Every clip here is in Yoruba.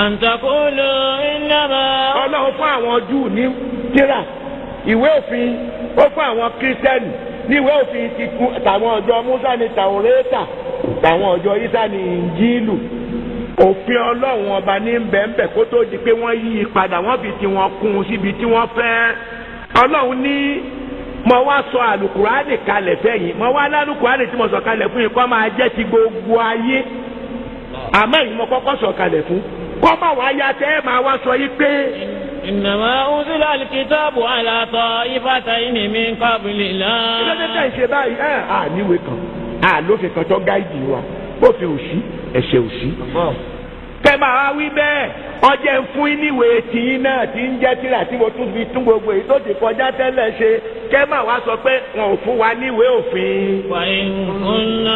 an taqulu innama. Ọlọ́run fún àwọn Júù ní tírà ìwé òfin, ó fún àwọn kírísítẹ́nì ní ìwé òfin ti kú tàwọn ọjọ́ Músà ní Tàwórátà, tàwọn ọjọ́ Ísà ní Ìnjílù. Òfin Ọlọ́run ọba ní bẹ́ẹ̀nbẹ́ẹ̀ kó tó di pé wọ́n yí i padà, wọ́n fi tiwọn kún síbi tí wọ́n fẹ́. Ọlọ́run ní mo wá sọ àlùkùránì kalẹ̀ fẹ́yìn, mo wá lálùkùránì tí mo sọ kalẹ̀ fún yín kó máa jẹ́ ti gbogbo ayé. Àmọ́ èyí mo kọ́kọ́ sọ kalẹ̀ fún kó máa wá ya tẹ́ ẹ máa wá sọ yí pé. Innama unzila al-kitabu ala ta'ifataini min qablina. Ilé tẹ́tẹ́ ìṣe báyìí níwèé kan lófin kan tó gáìdì wa bófin òsì ẹ̀ṣẹ̀ òsì. Kẹ́ máa wá wí bẹ́ẹ̀ ọjẹ́ ń fún níwèé tìyín náà tí ń jẹ́ tírà tí mo tún fi tún gbogbo èyí tó ti kọjá tẹ́lẹ̀ ṣe. Kẹ́ máa wá sọ pé wọn ò fún wa níwèé òfin. Wa in kunna.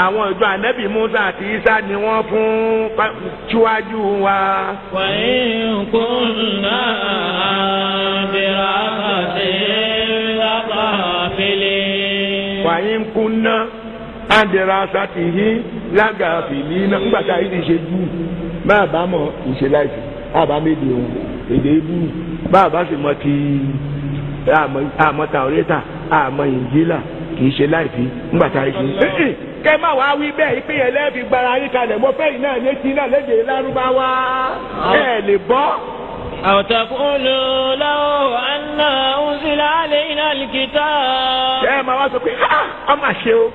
Àwọn ìjọ ànábì Mùsá àti Ísá ni wọ́n fún síwájú wa. Wa in kunna dirasatin lagafilin. Wa in kunna dirasatihi lagafilin. Nígbà tá a yìí ti ṣe jù máa bá mọ ìṣe láìsí àbá méde òun èdè ibú bá a bá sì mọ ti àmọ́ Tàwórátà àmọ́ Ìnjílà kì í ṣe láìsí nígbà tá a yìí ṣe. Kẹ́ máa wá wí bẹ́ẹ̀ ìpínyẹ lẹ́ẹ̀fi gbára yín kalẹ̀ mo fẹ́ yìí náà létí náà lédè Lárúbáwá ẹ̀ lè bọ́. أو تقولوا لو أن أنزل علينا الكتاب. Ẹ máa wá sọ pé ọmọ àṣẹ o.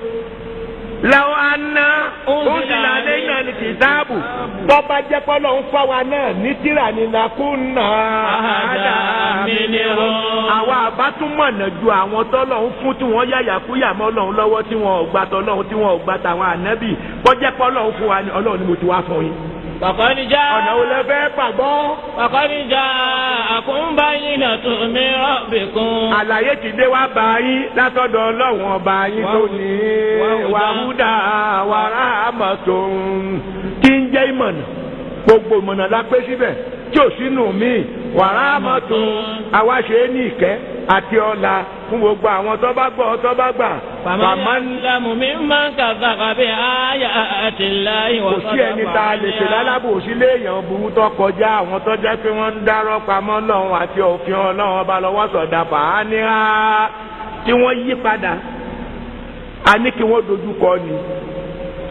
Law anna unzila alayna al-kitabu bọ́ba jẹ́ pọ́lọ́ ń fọ́ wa náà ní tírà ní lakunna ahada minhum. Àwa àbátúmọ̀nà ju àwọn tọ́lọ̀ ń fún tí wọ́n yàyàkúyà mọ́ Ọlọ́run lọ́wọ́ tí wọ́n ò gbà tọ́lọ́run tí wọ́n ò gbà tàwọn ànábì bọ́jẹ́ pọ́lọ́ ń fún wa ní Ọlọ́run ni mo ti wá fún yín. Faqad jaa. Ọ̀nà wo lẹ fẹ́ gbàgbọ́? Faqad ja'akum bayyinatun min rabbikum. Àlàyé ti dé wá bá yín látọ̀dọ̀ Ọlọ́run ọba yín tó ní wàhúdà wa rahmatun tí ń jẹ́ ìmọ̀nà gbogbo ìmọ̀nà la pé síbẹ̀ tí ò sínú mi wa rahmatun àwa ṣe é ní ìkẹ́ àti ọlá fún gbogbo àwọn tó bá gbọ́ tó bá gbà. Faman lamu mimman kadhaba bi ayati Allahi wa kò sadaqa. sí ẹni tá a lè ṣe lálábòsí léèyàn burú tó kọjá àwọn tó jẹ́ pé wọ́n ń dárọ́ pamọ́ Ọlọ́run àti òfin Ọlọ́run ọba lọ́wọ́ sọ̀dà fàánìhà tí wọ́n yí padà. A ní kí wọ́n dojú kọ ni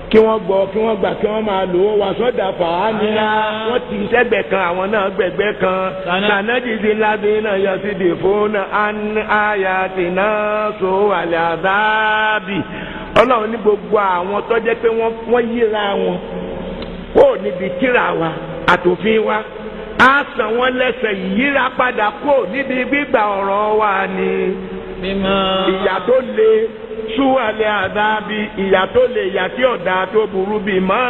kí wọ́n gbọ́ kí wọ́n gbà kí wọ́n máa lò ó wà sọ́dà fàánìhà wọ́n ti sẹ́gbẹ̀ kan àwọn náà gbẹ̀gbẹ́ kan sànàdìdì ládìínà yọtìdì fún ayatina so àlẹ́ àdábì. Ọlọ́run ní gbogbo àwọn tó jẹ́ pé wọ́n yíra wọn kó níbi tírà wa àtòfin wa á san wọ́n lẹ́sẹ̀ yíra padà kó níbi gbígbà ọ̀rọ̀ wa ni ìyà tó le súwàlẹ̀ àdábì ìyà tó le ìyà tí ọ̀dà tó burú bí mọ́.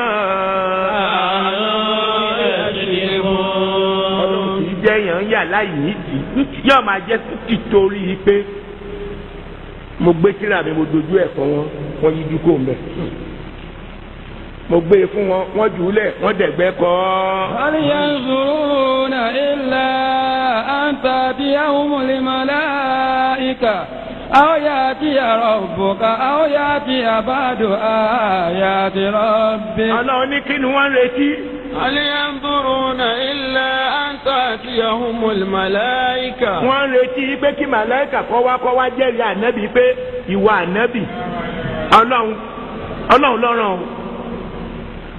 Ọlọ́run kì í jẹ́ yàn yà láì nídìí yóò máa jẹ́ títorí pé mo gbé tírà mi mo dojú ẹ̀ fún wọn wọ́n yíjú kó mbẹ́. Mo gbé e fún wọn wọ́n jù ú lẹ̀ wọ́n dẹ̀gbẹ́ kọ́. Hal yanzuruna illa an ta'tiyahumul malaika aw ya'tiya rabbuka aw ya'tiya ba'du ayati rabbik. Ọlọ́run ní kí ni wọ́n retí. Hal yanzuruna illa an ta'tiyahumul malaika. Wọ́n retí pé kí màláìkà kọ́ wá jẹ́rìí ànábì pé ìwà ànábì Ọlọ́run lọ́rọ̀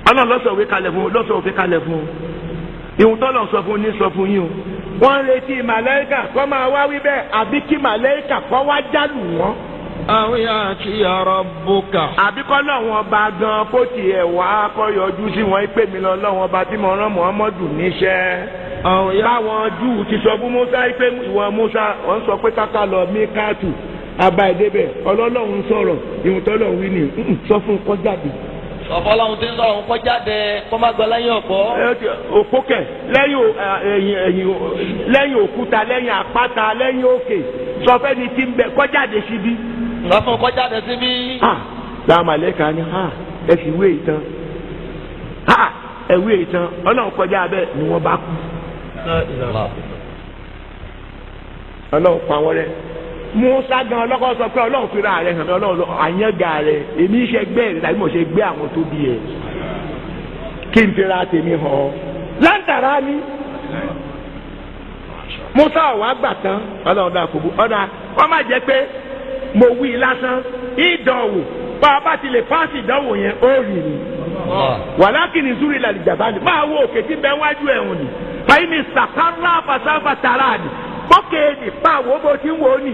Ọlọ́run lọ́sọ̀wé kalẹ̀ fún lọ́sọ̀wé kalẹ̀ fún ìhun tọ́lọ̀ sọ fún ní sọ fún yín o. Wọ́n retí màláìkà kọ́ máa wá wí bẹ́ẹ̀ àbí kí màláìkà kọ́ wá jálù wọ́n. Aw ya'tiya rabbuka. Àbí kọ́ lọ́wọ́n ọba gan kó tiẹ̀ wá kọ́ yọjú sí wọn pé mi lọ lọ́wọ́n ọba tí mo rán Muhammadu níṣẹ́. Báwọn Júù ti sọ fún Musa pé ìwọ Musa wọ́n sọ pé káká lọ mí káàtù àbá ìdébẹ̀ Ọlọ́run sọ̀rọ̀ ìhun tọ́lọ̀ wí ni sọ fún kọjáde. Ọ̀fọ̀lọ́hún ti ń sọ̀rọ̀ ńkọ́ jáde kó má gba lẹ́yìn ọ̀pọ̀. Òpó kẹ̀ lẹ́yìn òkúta lẹ́yìn àpáta lẹ́yìn òkè sọfẹ́ni tí ń bẹ kọjáde síbí. Sọ fún kó jáde síbí. Láwọn màlẹ́kà ni ẹ fi wé ìtàn ẹ wé ìtàn Ọlọ́run kọjá bẹ́ẹ̀ ni wọ́n bá kú. Ọlọ́run pa wọ́n rẹ́. Musa gan ọlọ́kọ̀ sọ pé Ọlọ́run fi ra rẹ̀ hàn mí Ọlọ́run àyànga rẹ̀ èmi ṣe gbé rẹ̀ tàbí mo ṣe gbé àwọn tó bí ẹ̀. kí n fira tèmi hàn láǹtàrà ni Musa wàá gbà tán ọlọ́run dà kó ọ̀dà wọ́n má jẹ́ pé mo wí lásán ìdánwò bá a bá ti lè páàsì ìdánwò yẹn ó rì ní wàlákìní zúrí làlìjàmbá ni máa wo òkè tí bẹ́ẹ̀ wájú ẹ̀hún ni báyìí ni sàkárà fàṣàfà tààrà ni bókè ní pàwọ́ bó ti ń wò ó nì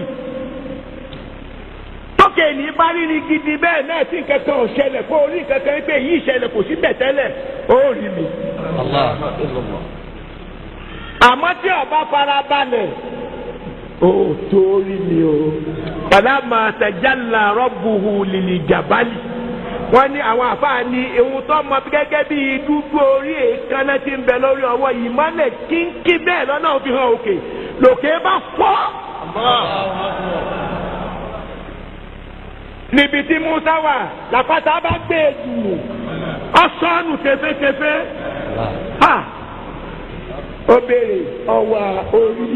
tókè ní bá rírí gidi bẹ́ẹ̀ náà tí nǹkan kan ò ṣẹlẹ̀ kó orí nǹkan kan pé yìí ṣẹlẹ̀ kò sí bẹ̀ tẹ́lẹ̀ ó rí mi. àmọ́ tí ọba fara balẹ̀ ó torí mi o falamma tajalla rabbuhu lil jabali wọ́n ní àwọn àfáà ní ewu tó mọ gẹ́gẹ́ bí dúdú orí èékánná tí ń bẹ lórí ọwọ́ yìí mọ́lẹ̀ kínkín bẹ́ẹ̀ lọ́nà òfin hàn òkè lòkè bá fọ́. níbi tí Musa wà làpáta bá gbé èdùnnú ọ̀sọ́nù tẹfẹ́tẹfẹ́ ó béèrè ọwọ́ orí.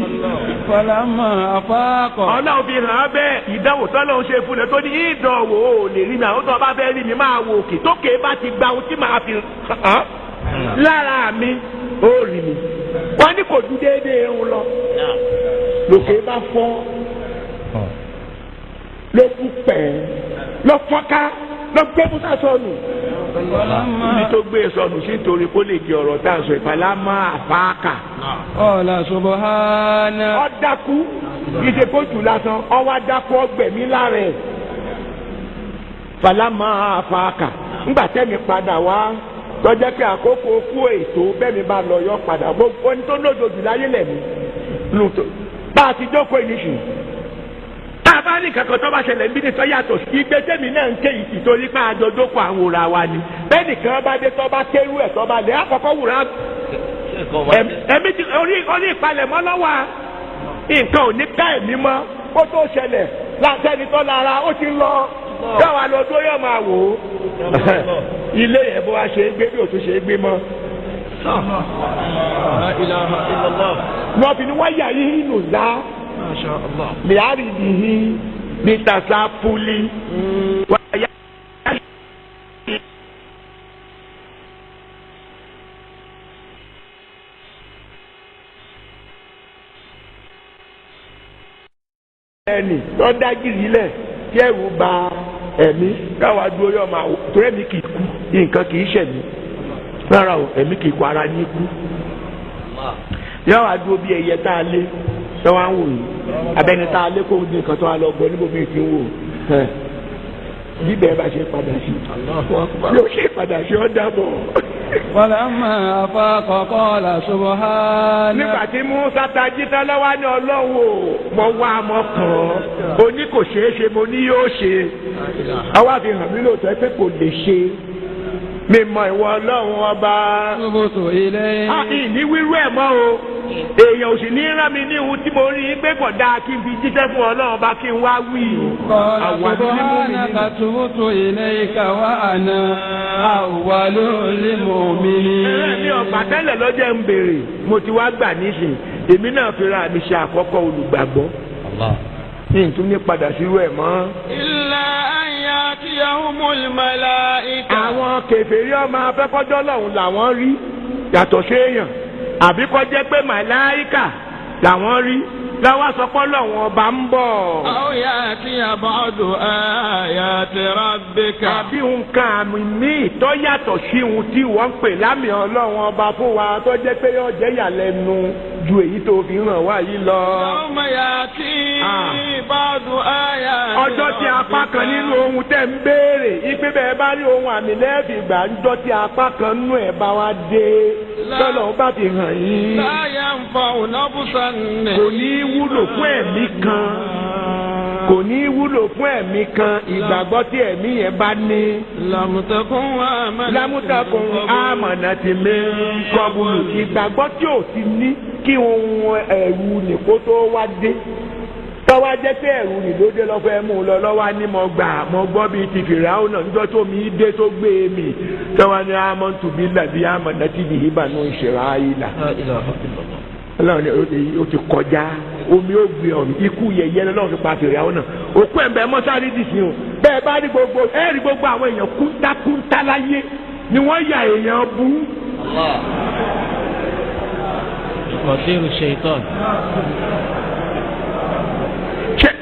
Falamma afaqa. ọlọ́run fi hàn án bẹ́ẹ̀ ìdánwò tọ́lọ́run ṣe fún ẹ tó ní ìdánwò ò lè rí mi àwọn tó bá fẹ́ rí mi máa wo òkè tókè bá ti gba ohun tí màá fi hàn lára mi ó rí mi. wọ́n ní kò ju déédéé irun lọ lòkè bá fọ́ ló kú pẹ́ ló fọ́ká ló gbé Musa sọnù. ibi tó gbé sọnù sí nítorí kó lè di ọ̀rọ̀ tá à ń sọ ìfàlámà àfáàkà. Qala subhana. ó dákú ìṣe kójú lásán ọwọ́ dákú ọgbẹ̀mí lára ẹ̀. ìfàlámà àfáàkà ńgbà tẹ́mi padà wá tọ́jẹ́ pé àkókò kú ètò bẹ́ẹ̀ni bá lọ yọ padà gbogbo ẹni tó lójoojú láyé lẹ̀mí. bá a ti jókòó ìníṣù. tá a bá ní kankan tó bá ṣẹlẹ̀ níbi tó yàtọ̀ sí ìgbésẹ̀mí náà ń ké ìtòrí pé àjọjókòó àwọn òòrà wa ni bẹ́ẹ̀ nìkan bá dé tó bá kérú ẹ̀ tó bá lẹ̀ àkọ́kọ́ wùrà ẹ̀mí ti orí ìpalẹ̀mọ́ lọ́wọ́ nǹkan ò ní ká ẹ̀mí mọ́ kó tó ṣẹlẹ̀ látẹ́ni tó lára ó ti lọ yọ̀wá lọ tó yọ̀ máa wò ó ilé yẹn bó wá ṣe é gbé bí òtún ṣe é gbé mọ́. wọ́n fi ni wọ́n yà yí nínú ńlá liaridihi bitasafuli waya ẹni tó dágìrì lẹ̀ kí ẹ̀rù bà ẹ̀mí káwa dúró yọ máa torí ẹ̀mí kì í kú nǹkan kì í ṣẹ̀mí rárá o ẹ̀mí kì í kú ara ní kú yọ wá dúró bí ẹyẹ tá a lé sọ wá ń wò yìí abẹni tá a lé kó ní nǹkan tó wá lọ gbọ́ níbo mi ti ń wò bíbẹ̀ bá ṣe padà sí yóò ṣe padà sí ọ́ dàbọ̀. Falamma afaqa qala subhana. nígbà tí Musa tají tán lọ́wọ́ ní ọlọ́wọ́ mo wá mọ́ kàn án o ní kò ṣeé ṣe mo ní yóò ṣe àwa fi hàn mí lóòótọ́ pé kò lè ṣe mi mọ ìwọ ọlọ́run ọba. Tubutu ilayhi. ìní wíwú ẹ̀ mọ́ o èèyàn ò sì ní rán mi ní ihun tí mo rí i pé kò dáa kí n fi jíṣẹ́ fún ọlọ́run ọba kí n wá wí. Qala subhanaka tubtu ilayka wa ana awwalul mu'minin. mi ò gbà tẹ́lẹ̀ lọ́jọ́ ń béèrè mo ti wá gbà nísìn èmi náà fi ra mi ṣe àkọ́kọ́ olùgbàgbọ́. ní ìtún ní padà sírú ẹ̀ mọ́. Illa an ya'tiyahumul malaika. àwọn kèfèrí ọmọ afẹ́kọ́jọ́ lọ́hùn làwọn rí yàtọ̀ séèyàn àbí kọ́ jẹ́ pé màláíkà làwọn rí láwọn sọpọ́ lọ́wọ́n ọba ń bọ̀. Aw ya'tiya ba'du ayati rabbika. àbí nǹkan àmì míì tó yàtọ̀ sí ohun tí wọ́n ń pè lámì ọlọ́wọ́n ọba fún wa tó jẹ́ pé yóò jẹ́ ìyàlẹ́nu ju èyí tó fi hàn wá yìí lọ. Yawma ya'ti ba'du ayati. ọjọ́ tí apá kan nínú ohun tẹ̀ ń béèrè ipe bẹ́ẹ̀ bá rí ohun àmì lẹ́ẹ̀fì gbà ńjọ́ tí apá kan nínú ẹ̀ bá wá dé tọ́lọ̀ bá fi hàn yín. La yanfa'u nafsan. kò ní wúlò fún ẹ̀mí kan kò ní wúlò fún ẹ̀mí kan ìgbàgbọ́ tí ẹ̀mí yẹn bá ní. lámùtàkùn àmọ̀nà ti lé kọ́bùlù ìgbàgbọ́ tí ò ti ní kí ohun ẹ̀rù nìkó tó wá dé tọ́wá jẹ́ pé ẹ̀rù nìlódé lọ́fẹ́ mú un lọ lọ́wọ́ ní mo gbọ́ bíi ti fìràwọ̀ náà níjọ́ tó mi dé tó gbé mi tọ́wá ní amọ̀ntù bí làbí àmọ̀nà tí bìí ìbànú ìṣẹ̀rọ ayé là. Ọlọ́run ni ó ti kọjá omi ó gbé ọ̀run ikú yẹyẹ lọ́wọ́ fi pa fìràwọ̀ náà òkú ẹ̀mbẹ́ mọ́sálí dì sí o bẹ́ẹ̀ bá rí gbogbo àwọn èèyàn kúńtákúńtá láyé ni wọ́n ya èèyàn bú wàsíìrù ṣèitán.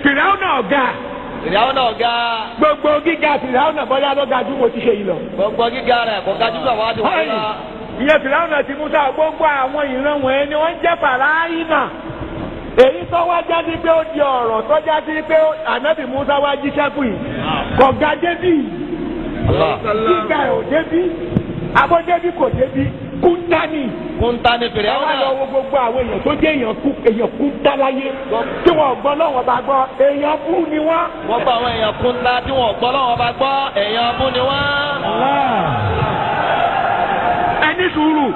Fìràwọ̀nà ọ̀gá. Fìràwọ̀nà ọ̀gá. Gbogbo gíga Fìràwọ̀nà bọ́lá ló ga jù mo ti ṣe yìí lọ. Gbogbo gíga rẹ̀ kò ga jù bàbá àti wàhálà. Ìyẹn Fìràwọ̀nà ti Musa gbogbo àwọn ìran wọ̀nyẹn ni wọ́n ń jẹ́ fàráyìnà. Èyí tó wá jáde pé ó di ọ̀rọ̀ tó jáde pé ànábì Musa wá jíṣẹ́ fún yìí. Kò ga débì. Gíga ẹ̀ ò débì. Abọ́ débì kò débì. Kúntánì. Kúntánì Fìràwọ̀nà. Àwọn lọ́wọ́ gbogbo àwọn èèyàn tó jẹ́ èèyàn kúntá láyé. Tí wọ́n gbọ́ lọ́wọ́ bá gbọ́, èèyàn bú ni wọ́n. Wọ́n gba àwọn èèyàn kúntá tí wọ́n gbọ́ lọ́wọ́ bá gbọ́, èèyàn bú ni wọ́n. Ẹni sùúrù.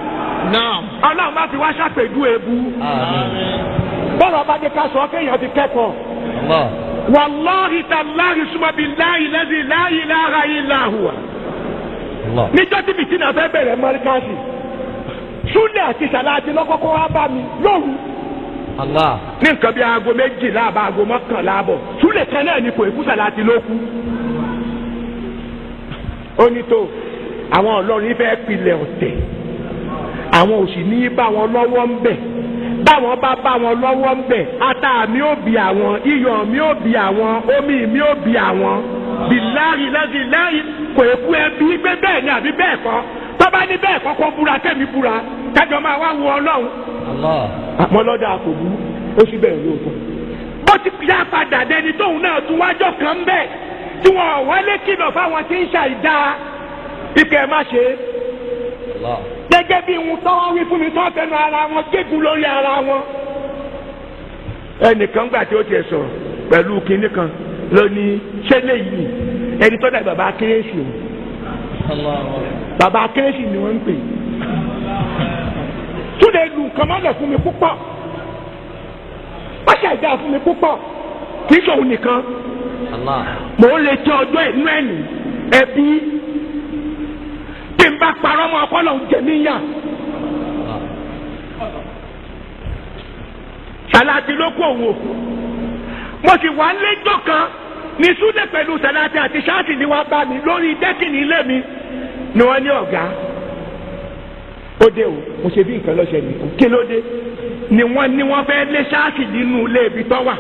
Ọlọ́run bá ti wá ṣàpèjú ebu. Bọ́lá bá dé ká sọ kéèyàn ti kẹ́kọ̀ọ́. Wàláhi tàláhi súnmọ́ billahi lazi la ilaha illa huwa. Níjọ́ tí bìtì náà fẹ́ bẹ̀rẹ̀ mọ́ríkàsì. Súnlẹ̀ àti Sàláàtì lọ́kọ́kọ́ wá bá mi lóru. Ní nǹkan bí aago 12 àbá aago 11 àbọ̀. Súnlẹ̀ kan náà ni kò èkú Sàláàtì ló kú. Ó ní tó àwọn ọlọ́run fẹ́ pilẹ̀ ọ̀tẹ̀. Àwọn òsì ní bá wọn lọ́wọ́ ń bẹ̀. Báwọn bá wọn lọ́wọ́ ń bẹ̀. Ata mi ò bí àwọn, iyọ̀ mi ò bí àwọn, omi mi ò bí àwọn. Billahi lazi láyé kò èkú ẹbí gbé bẹ́ẹ̀ ni àbí bẹ́ẹ̀ kọ́. Tọ́ba ní bẹ́ẹ̀ kọ́kọ́ búra kẹ́mi búra kájọ máa wá wo ọlọ́run. Àmọ́ lọ́dọ̀ àkòbú ó sì bẹ̀rẹ̀ lóòótọ́. Bó ti yá padà dẹni tóun náà tún wájọ́ kan bẹ́ẹ̀ tí wọ́n wọlé kìlọ̀ fáwọn tí ń ṣàìdá ike má ṣe. Gẹ́gẹ́ bí ohun tọ́wọ́ wí fún mi tó fẹnu ara wọn gégùn lórí ara wọn. Ẹnìkan gbà tí ó tiẹ̀ sọ̀rọ̀ pẹ̀lú kinní kan lónìí ṣé léyìí ni ẹni tó dà bàbá kérésì o. Bàbá kérésì ni wọ́n ń pè. Túnde lu nǹkan mọ́lẹ̀ fún mi púpọ̀. Wọ́n ṣàìdá fún mi púpọ̀. Kì í ṣòun nìkan. Mò ń lè jẹ ọjọ́ inú ẹ̀nì ẹbí. Tí n bá parọ́ mọ́ ọkọ lòun jẹ níyà. Sàláàtì ló kó òun òkú. Mo sì wá lẹ́jọ́ kan ní Súnlẹ̀ pẹ̀lú Sàláàtì àti ṣáàtì ni wọ́n bá mi lórí dẹ́kìnì ilé mi ni wọ́n ní ọ̀gá. Ó dé o, mo ṣe bí nǹkan lọ́sẹ̀ nìkan. Kí ló dé? Ni wọ́n fẹ́ lé ṣáàtì nínú ilé ibi tó wà.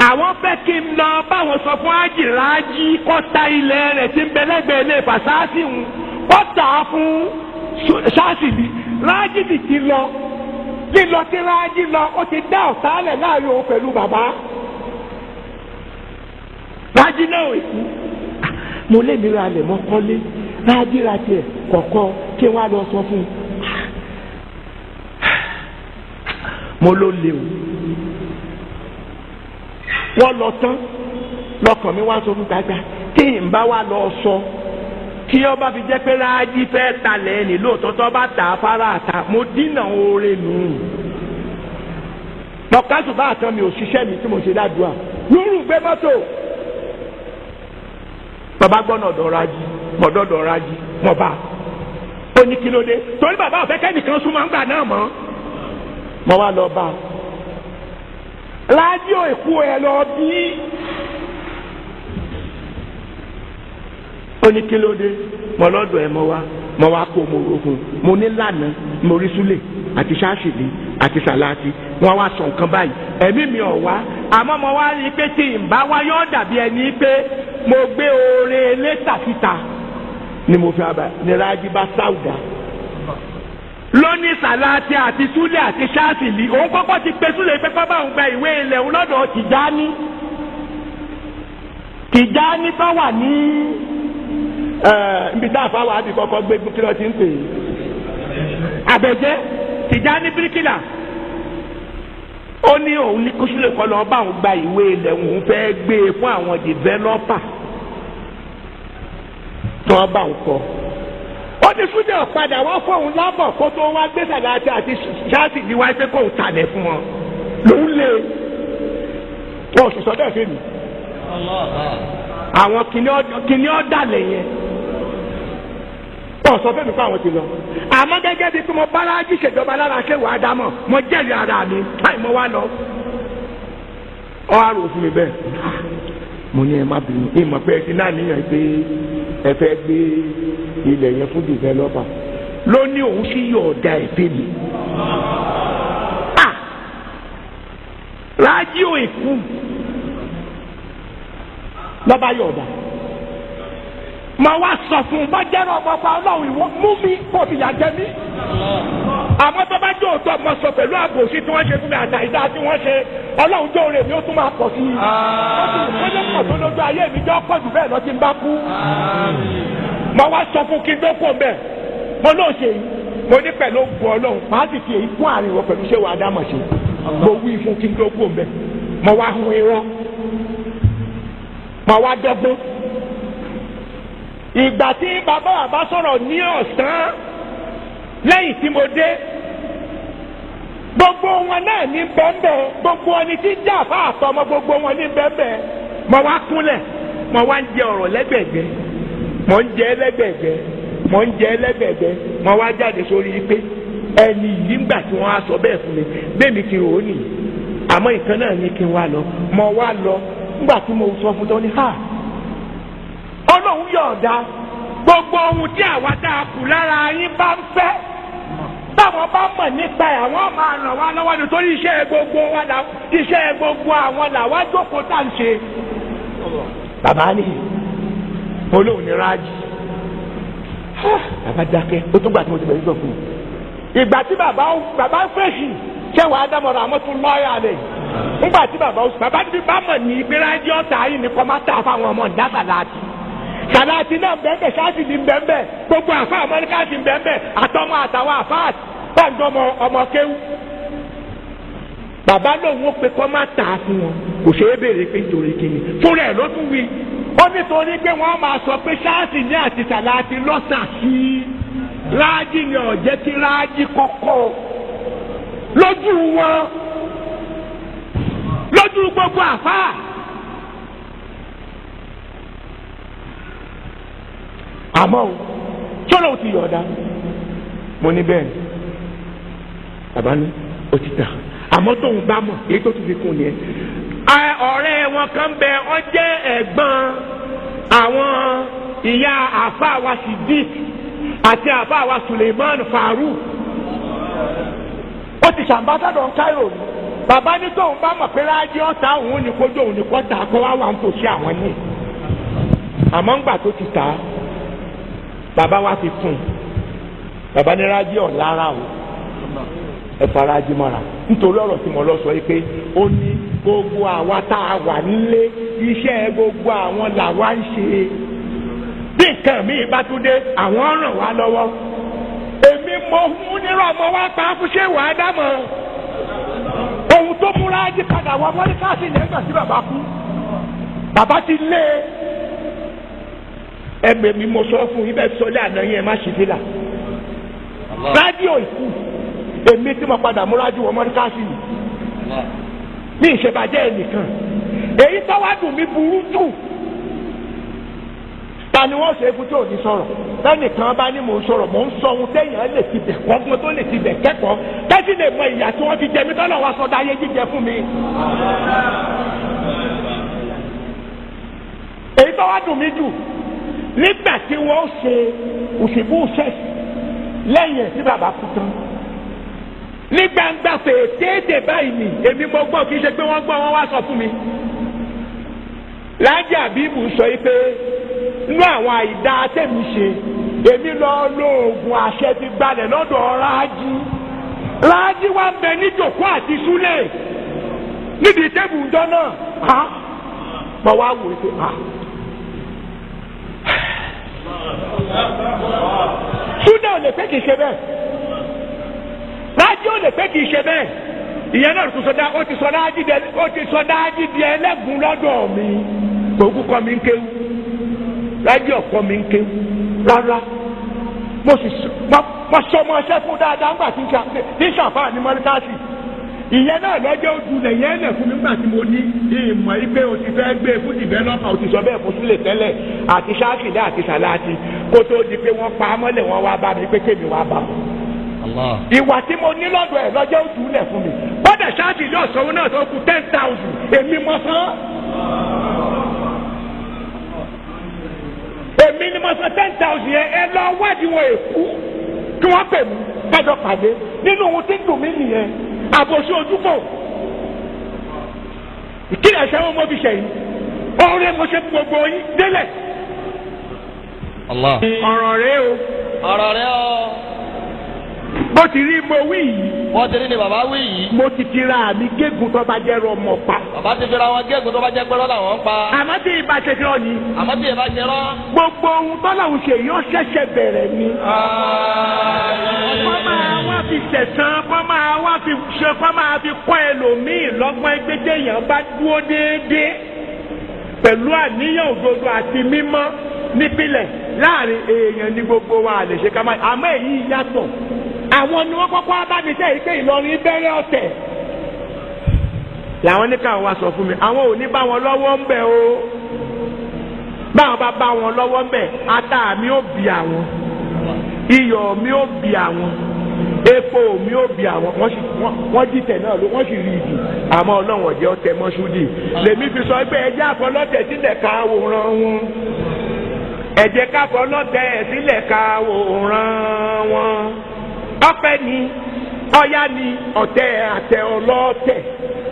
Àwọn fẹ́ kí n lọ báwọn sọ fún ájìrájí kọ́ta ilẹ̀ rẹ̀ tí ń bẹ lẹ́gbẹ̀ẹ́ ilé fàṣáàtì ń kọ́ta fún ṣáàtì bí. Rájí sì ti lọ. Lílọ tí Rájí lọ, ó ti dá ọ̀tálẹ̀ láàrin òun pẹ̀lú bàbá. Rájí náà ò kú. Mo lé mi ra lẹ̀ mọ́ kọ́lé. Rájí ra tiẹ̀ kọ̀ọ̀kan kí wọ́n á lọ sọ fún un. Mo ló lé o. Wọ́n lọ tán lọkàn mi wá sọ fún gbàgbà tí n bá wà lọ sọ. Tí ọba fi jẹ́ pé Rájí fẹ́ talẹ̀ ẹni lóòótọ́ tó bá tà á fara àtà mo dínà oore nù. Lọ́kàtù bá àtàn mi ò ṣiṣẹ́ mi tí mo ṣe ládùúgbà. Lúrù gbé mọ́tò. Bàbá gbọ́nà ọ̀dọ̀ Rájí, mọ̀dọ́dọ̀ Rájí, mọ̀ bá. Ó ní kí ló dé? Torí bàbá ò fẹ́ kẹ́nìkan súnmọ́ ńgbà náà mọ́. Mo wá lọ bá. Rájí ò èkú ẹ lọ bí. Ó ní kí ló dé? Mo lọ́dọ̀ ẹ̀ mọ́ wá kó mo rògùn. Mo ní lànà mo rí Súlẹ̀ àti Ṣáṣìlì àti Sàláàtì. Wọ́n wá sọ nǹkan báyìí. Ẹ̀mí mi ò wá. Àmọ́ mo wá rí i pé tí n bá wá yọ́ dàbí ẹni pé mo gbé oore létà síta ni mo fi àbá ní Rájí bá sáwùdà. Lónìí Sàláàtì àti Súlẹ̀ àti Ṣáṣìlì òun kọ́kọ́ ti pe Súlẹ̀ pé kọ́ bá òun gba ìwé ilẹ̀ òun lọ́dọ̀ Tìjání. Tìjání tó wà ní ibi tá a fa wà á bí kọ́kọ́ gbé kí ló ti ń pè é Àbẹ̀jẹ́ Tìjání bíríkìlà. Ó ní òun ní kó Súlẹ̀ kọ́ lọ bá òun gba ìwé ilẹ̀ òun fẹ́ gbé e fún àwọn dìvẹ́lọ́pà tí wọ́n bá òun kọ́. Ó ní Súlẹ̀ ọ̀padà wọ́n fóun lábọ̀ kó tó wá gbé Sàláàtì àti Ṣáàtì ní wáyé pé kóun talẹ̀ fún wọn. Lòun lé wọn ò sì sọ́dọ̀ fún mi. Àwọn kìnìún ọ̀dàlẹ̀ yẹn wọ́n sọ fún mi fún àwọn ti lọ. Àmọ́ gẹ́gẹ́ bíi pé mo bá Rájí ṣèjọba lára ṣé wàá dámọ̀ mo jẹ́rìí ara mi báyìí mo wá lọ. Ọ á rò fún mi bẹ́ẹ̀. Mo ní ẹ má bínú ìmọ̀ pé ẹtì náà níyàn pé ẹ fẹ́ gbé ilẹ̀ yẹn fún developer ló ní òun sì yọ ọ̀dà ẹ̀fẹ́ mi. rájíò èkú lọ́ba yọ ọ̀dà máa wá sọ fún un bá jẹ́rọ ọmọ pa ọlọ́run ìwọ mú mi kó fìyà jẹ mí. àmọ́ tó bá jẹ́ òótọ́ ọmọ sọ pẹ̀lú àbòsí tí wọ́n ṣe fún mi àtàìdá tí wọ́n ṣe ọlọ́run jẹ́ òrè mi ó tún máa pọ̀ sí i. ó tún pọ̀ tó lójú ayé mi jẹ́ ọ̀pọ̀ jù bẹ́ẹ̀ lọ tí ń bá kú. máa wá sọ fún kí n tó kó mbẹ́ mo lóò ṣe yìí mo ní pẹ̀lú ògùn ọlọ́run máa sì fi èyí fún àárín wọn pẹ̀lú ṣé wàá dámọ̀ ṣe mo wí fún kí n tó kó mbẹ́ mo wá hun irọ́ mo wá dọ́gbọ́n. ìgbà tí bàbá sọ̀rọ̀ ní ọ̀sán lẹ́yìn tí mo dé gbogbo wọn náà ní bẹ́ẹ̀bẹ́ gbogbo ẹni tí jà fún àtọmọ gbogbo wọn ní bẹ́ẹ̀bẹ́ mo wá kúnlẹ̀ mo wá ń jẹ ọ̀rọ̀ lẹ́gbẹ̀gbẹ́ mo ń jẹ lẹ́gbẹ̀gbẹ́ mo ń jẹ lẹ́gbẹ̀gbẹ́ mo wá jáde sórí pé ẹni yìí ńgbà tí wọ́n á sọ bẹ́ẹ̀ fún mi bẹ́ẹ̀ mi kì í rò ó nìyí àmọ́ ìkan náà ní kí n wá lọ mo wá lọ ńgbà tí mo sọ fún tó ní ha ọlọ́run yọ̀ọ̀da gbogbo ohun tí àwa tá a kù lára yín bá ń fẹ́ táwọn bá mọ̀ nípa ẹ̀ àwọn máa ràn wá lọ́wọ́ nítorí iṣẹ́ gbogbo àwọn làwa jókòó tá à ń ṣe. bàbá ní olóhùn ní rájì bàbá dákẹ́ ó tún gbà tí mo ti bẹ̀rẹ̀ sọ fún un. ìgbà tí bàbá ń fèsì ṣẹ́wàá ádámọ̀ràn àmọ́ tún lọ́ọ̀yà rẹ̀ nígbà tí bàbá níbi bá mọ̀ ní ìgbérájì ọ̀tá yìí ní kọ́mátà fáwọn ọmọ ìdásàláàtì sàláàtì náà bẹ́ẹ̀ ṣáàtì ní bẹ́ẹ̀ gbogbo àfa amẹ́ríkàtì bẹ́ẹ̀ àtọmọ àtàwọn àfa pàǹdọ́ ọmọ kéwú. bàbá lòun ó pe kọ́mátà fún wọn kò ṣeé béèrè pé nítorí kíni fúnra ẹ̀ ló tún wí ó nítorí pé wọ́n máa sọ pé ṣáàtì ní àti sàláàtì lọ́sà sí ráàjì ni ọ̀jẹ́ tí ráàjì kọ́kọ́ lójú wọn lójú gbogbo àfa. àmọ́ o sọ́lọ́ ti yọ̀ọ̀dá mo ní bẹ́ẹ̀ ni bàbá ní o ti tà àmọ́ tóun bá mọ̀ èyí tó tún fi kún ni ẹ. ọ̀rẹ́ wọn kan bẹ ọ jẹ́ ẹ̀gbọ́n àwọn ìyá àfa wa Sidik àti àfa wa Suleiman Farouk ó ti ṣàmbásádọ̀ Cairo ni bàbá ní tóun bá mọ̀ pé rájí ọ̀tá òun ní kójú òun ní kọ́ta kó wá wà ń tòṣì àwọn ní àmọ́ ńgbà tó ti tà á bàbá wa fi fún un bàbá ní rájí ọ̀ lára o ẹ fara jí mọ́ra nítorí ọ̀rọ̀ tí mo lọ sọ yìí pé ó ní gbogbo àwa tá a wà nílé iṣẹ́ gbogbo àwọn làwa ń ṣe bí nǹkan míì bá tún dé àwọn ràn wá lọ́wọ́ èmi mo mú nírọ̀ ọmọ wa pa fún ṣé wàá dámọ̀ ohun tó múra jí padà wá wọ́n ní káàsì lẹ́gbà sí bàbá kú bàbá ti lé ẹgbẹ́ mi mo sọ fún yín bẹ́ẹ̀ sọlé àná yẹn má ṣe fìlà rádíò ìkú èmi tí mo padà múrájú wọn mọ́ríkàsì ní ìṣèbàjẹ́ ẹnìkan èyí tó wá dùn mí burú jù ta ni wọ́n ṣe é fún tí ò ní sọ̀rọ̀ lẹ́nìkan bá ní mò ń sọ̀rọ̀ mò ń sọ ohun téèyàn lè ti bẹ̀ kọ́gbọ́n tó lè ti bẹ̀ kẹ́kọ̀ọ́ kẹ́sì lè mọ ìyà tí wọ́n ti jẹ mí tọ́lọ̀ wá sọ́dọ̀ ayé jíjẹ fún mi. èyí tó wá dùn mí jù nígbà tí wọ́n ṣe òṣèbú ṣẹ́ẹ̀sì lẹ́yìn tí bàbá kú tán ní gbangba fèétéèdè báyìí ni èmi mo gbọ́ kì í ṣe pé wọ́n gbọ́ wọ́n wá sọ fún mi. Láàjì Àbíbù sọ yìí pé inú àwọn àìdá tèmi ṣe èmi lọ lo oògùn àṣẹ ti gbalẹ̀ lọ́dọ̀ Rájí wá ń bẹ níjòkó àti súlẹ̀ nídìí tébù ńjọ́ náà mo wá wò ó pé súlẹ̀ ò lè pé kì í ṣe bẹ́ẹ̀. Rájí ò lè pé kì í ṣe bẹ́ẹ̀ ìyẹn náà ó ti sọ Rájí di ẹlẹ́gùn lọ́dọ̀ mi òkú kọ́ mi ń kéwú Rájí ọ̀kọ́ mi ń kéwú rárá mo sọ ọmọ ẹṣẹ́ fún dáadáa ńgbà tí ń ṣàǹfààní mọ́ríkàsì ìyẹn náà lọ́jọ́ ojúlẹ̀ yẹn lẹ̀ fún mi ńgbà tí mo ní ìmọ̀ yìí pé o ti fẹ́ gbé fún dìbẹ́lọ́pà o ti sọ bẹ́ẹ̀ fún sílẹ̀ tẹ́lẹ̀ àti ṣáàkìlẹ̀ àti sàláàtì kó tó di pé wọ́n pa á mọ́lẹ̀ wọ́n wá bá mi pé kémi wá bá wọn. Ìwà tí mo ní lọ́dọ̀ ẹ̀ lọ́jọ́ ojúlẹ̀ fún mi bọ́dà ṣáàtì yóò sọ owó náà tó kù 10,000 èmi mọ̀ sán. Èmi ni mo nìyẹn ẹ lọ wádìí wọn èkú kí wọ́n pè mí kájọ pàdé nínú ohun tí ń dùn mí nìyẹn àbòsí ojúbọ kí ẹ̀ṣẹ̀ wọn mo fi ṣẹ̀yìn ọ̀rẹ́ mo ṣe gbogbo yín délẹ̀. ọ̀rọ̀ rẹ o. ọ̀rọ̀ rẹ o. bó ti rí mo wí yìí. wọ́n ti rí ni bàbá wí yìí. mo ti tira mi gégùn tó bá jẹ́ rọmọ pa. bàbá ti fira wọn gégùn tó bá jẹ́ pẹ́rọ́ làwọn ń pa. àmọ́ tí ìbá ṣe fi ọ ni. àmọ́ tí ìbá ṣe rọ́. gbogbo ohun tọ́lọ́hún ṣe yóò ṣẹ̀ṣẹ̀ bẹ̀rẹ̀ ni. kọ́ máa wá fi ṣẹ̀san kọ́ máa wá fi ṣe kọ́ máa fi kọ́ ẹlòmíì lọ́gbọ́n ẹgbẹ́jẹ́ yẹn bá dúró déédéé pẹ̀lú àníyàn òdodo àti mímọ́ nípìnlẹ̀ láàrin èèyàn ní gbogbo wa lè ṣe ká máa àmọ́ èyí yàtọ̀ àwọn ni wọ́n kọ́kọ́ bá mi sẹ́ yìí pé Ìlọrin bẹ̀rẹ̀ ọ̀tẹ̀ làwọn ní káwọn wá sọ fún mi àwọn ò ní bá wọn lọ́wọ́ ń bẹ̀ o báwọn bá wọn lọ́wọ́ ń bẹ̀ ata mi ò bí àwọn iyọ̀ mi ò bí àwọn epo mi ò bí àwọn wọ́n dìtẹ̀ náà ló wọ́n sì rí ìdì àmọ́ Ọlọ́run ọ̀jẹ̀ ọ̀tẹ̀ mọ́ṣúdì lèmi fi sọ pé ẹjẹ́ àfọlọ́tẹ̀ sílẹ̀ ká wòran wọn ẹ̀jẹ̀ káfọlọ́tẹ̀ sílẹ̀ ká wòran wọn ọpẹ́ ni ọ̀yá ni ọ̀tẹ̀ àtẹ ọlọ́tẹ̀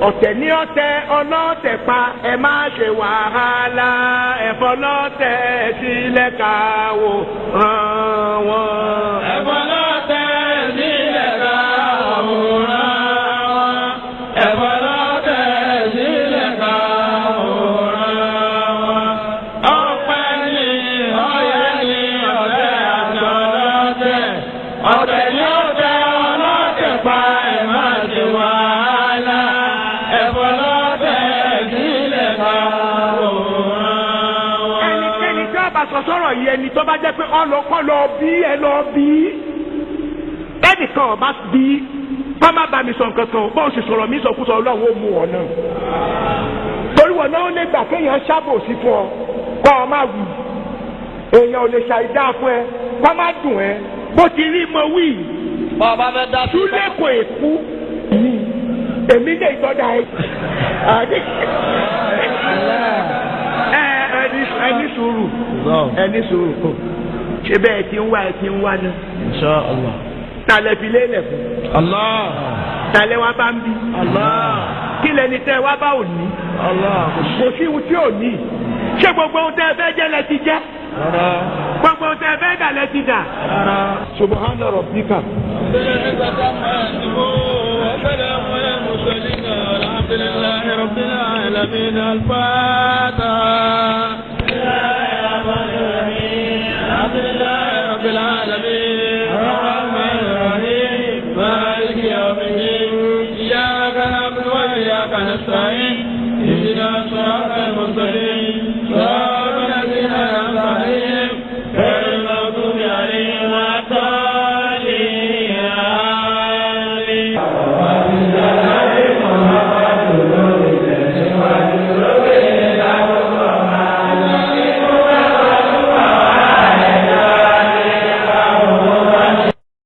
ọ̀tẹ̀ ní ọ̀tẹ̀ ọlọ́tẹ̀ pa ẹ má ṣe wàhálà ẹ̀fọlọ́tẹ̀ sílẹ̀ ká wòran wọn. ẹ̀fọlọ́tẹ̀ sílẹ̀ ká wòran wọn. ẹ̀fọlọ́tẹ̀ sílẹ̀ ká wòran wọn. ọpẹ́ ni ọ̀yá ni ọ̀tẹ̀ àtẹ ọlọ́tẹ̀ ọ̀tẹ̀ ní ọ̀tẹ̀ ọlọ́tẹ̀ pa ẹ má ṣe wàhálà ẹ̀fọlọ́tẹ̀ sílẹ̀ ká wòran wọn. ẹnikẹ́ni tí wọ́n bá sọ sọ̀rọ̀ yìí ẹni tó bá jẹ́ pé ọlọ́kọ́ lọ bí ẹ lọ bí ẹnìkan ọba bí wọ́n má bá mi sọ nǹkan kan bó o sì sọ̀rọ̀ mi sọkúsọ Ọlọ́run ó mú ọ náà torí wọn náà lè gbà kéèyàn ṣàbòsí fún ọ kọ́ ọ má wù èèyàn ò lè ṣàìdá fún ẹ kọ́ má dùn ẹ bó ti rí mo wí bàbá fẹ́ dá sí. túlẹ̀ kò èkú èmi lè tọ́jà ẹ. ẹni sùúrù ṣé bẹ́ẹ̀ ti ń wá ẹ ti ń wá náà. Insha Allah. talẹ̀ fi lélẹ̀ fún. Allah. talẹ̀ wa bá ń bí. Allah. kí lẹni tẹ́ wá bá ò ní. Allah. kò sí ohun tí ò ní. ṣé gbogbo ohun tẹ́ fẹ́ jẹ́ lẹ ti jẹ́. gbogbo ohun tẹ́ fẹ́ dà lẹ ti dà. Subhana rabbika. الحمد لله رب العالمين الفاتحة الحمد لله رب العالمين الرحمن الرحيم مالك يوم الدين إياك نعبد وإياك نستعين اهدنا الصراط المستقيم